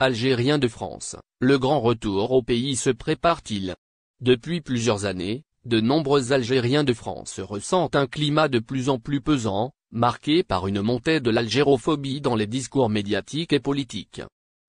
algériens de France, le grand retour au pays se prépare-t-il? Depuis plusieurs années, de nombreux Algériens de France ressentent un climat de plus en plus pesant, marqué par une montée de l'algérophobie dans les discours médiatiques et politiques.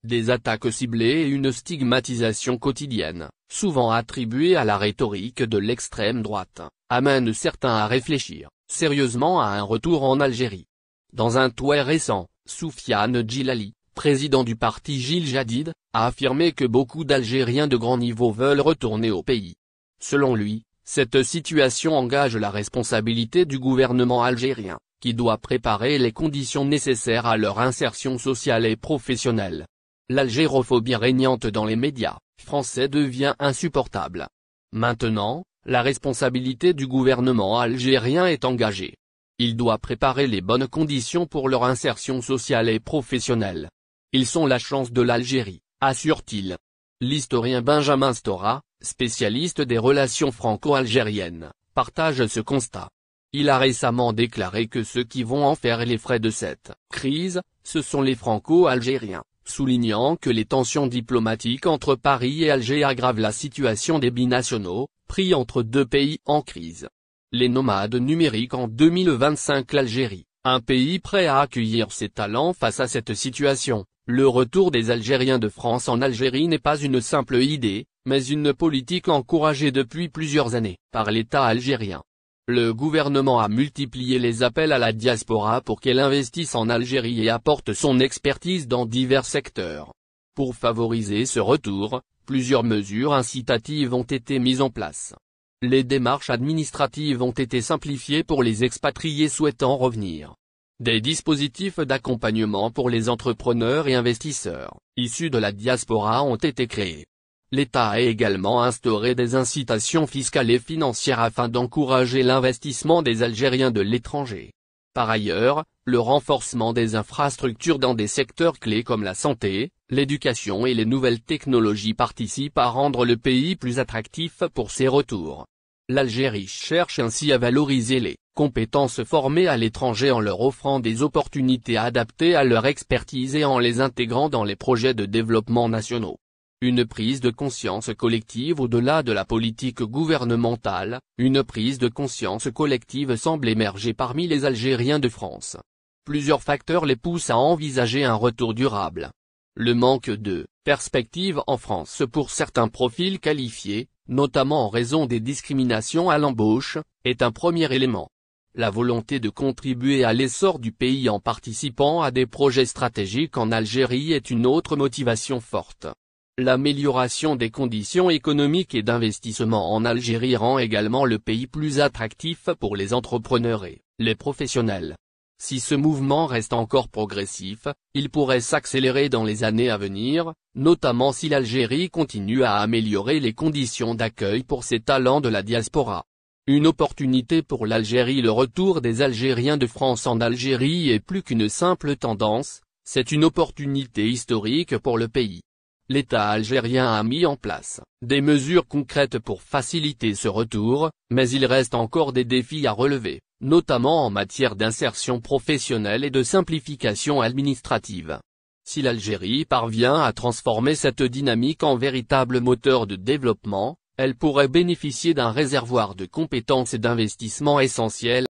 Des attaques ciblées et une stigmatisation quotidienne, souvent attribuée à la rhétorique de l'extrême droite, amènent certains à réfléchir sérieusement à un retour en Algérie. Dans un tweet récent, Soufiane Djilali, président du parti Jil Jadid, a affirmé que beaucoup d'Algériens de grand niveau veulent retourner au pays. Selon lui, cette situation engage la responsabilité du gouvernement algérien, qui doit préparer les conditions nécessaires à leur insertion sociale et professionnelle. L'algérophobie régnante dans les médias français devient insupportable. Maintenant, la responsabilité du gouvernement algérien est engagée. Il doit préparer les bonnes conditions pour leur insertion sociale et professionnelle. Ils sont la chance de l'Algérie, assure-t-il. L'historien Benjamin Stora, spécialiste des relations franco-algériennes, partage ce constat. Il a récemment déclaré que ceux qui vont en faire les frais de cette crise, ce sont les franco-algériens, soulignant que les tensions diplomatiques entre Paris et Alger aggravent la situation des binationaux, pris entre deux pays en crise. Les nomades numériques en 2025. L'Algérie, un pays prêt à accueillir ses talents face à cette situation. Le retour des Algériens de France en Algérie n'est pas une simple idée, mais une politique encouragée depuis plusieurs années par l'État algérien. Le gouvernement a multiplié les appels à la diaspora pour qu'elle investisse en Algérie et apporte son expertise dans divers secteurs. Pour favoriser ce retour, plusieurs mesures incitatives ont été mises en place. Les démarches administratives ont été simplifiées pour les expatriés souhaitant revenir. Des dispositifs d'accompagnement pour les entrepreneurs et investisseurs, issus de la diaspora ont été créés. L'État a également instauré des incitations fiscales et financières afin d'encourager l'investissement des Algériens de l'étranger. Par ailleurs, le renforcement des infrastructures dans des secteurs clés comme la santé, l'éducation et les nouvelles technologies participe à rendre le pays plus attractif pour ses retours. L'Algérie cherche ainsi à valoriser les compétences formées à l'étranger en leur offrant des opportunités adaptées à leur expertise et en les intégrant dans les projets de développement nationaux. Une prise de conscience collective au-delà de la politique gouvernementale, une prise de conscience collective semble émerger parmi les Algériens de France. Plusieurs facteurs les poussent à envisager un retour durable. Le manque de perspective en France pour certains profils qualifiés, notamment en raison des discriminations à l'embauche, est un premier élément. La volonté de contribuer à l'essor du pays en participant à des projets stratégiques en Algérie est une autre motivation forte. L'amélioration des conditions économiques et d'investissement en Algérie rend également le pays plus attractif pour les entrepreneurs et les professionnels. Si ce mouvement reste encore progressif, il pourrait s'accélérer dans les années à venir, notamment si l'Algérie continue à améliorer les conditions d'accueil pour ses talents de la diaspora. Une opportunité pour l'Algérie. Le retour des Algériens de France en Algérie est plus qu'une simple tendance, c'est une opportunité historique pour le pays. L'État algérien a mis en place des mesures concrètes pour faciliter ce retour, mais il reste encore des défis à relever, notamment en matière d'insertion professionnelle et de simplification administrative. Si l'Algérie parvient à transformer cette dynamique en véritable moteur de développement, elle pourrait bénéficier d'un réservoir de compétences et d'investissements essentiels.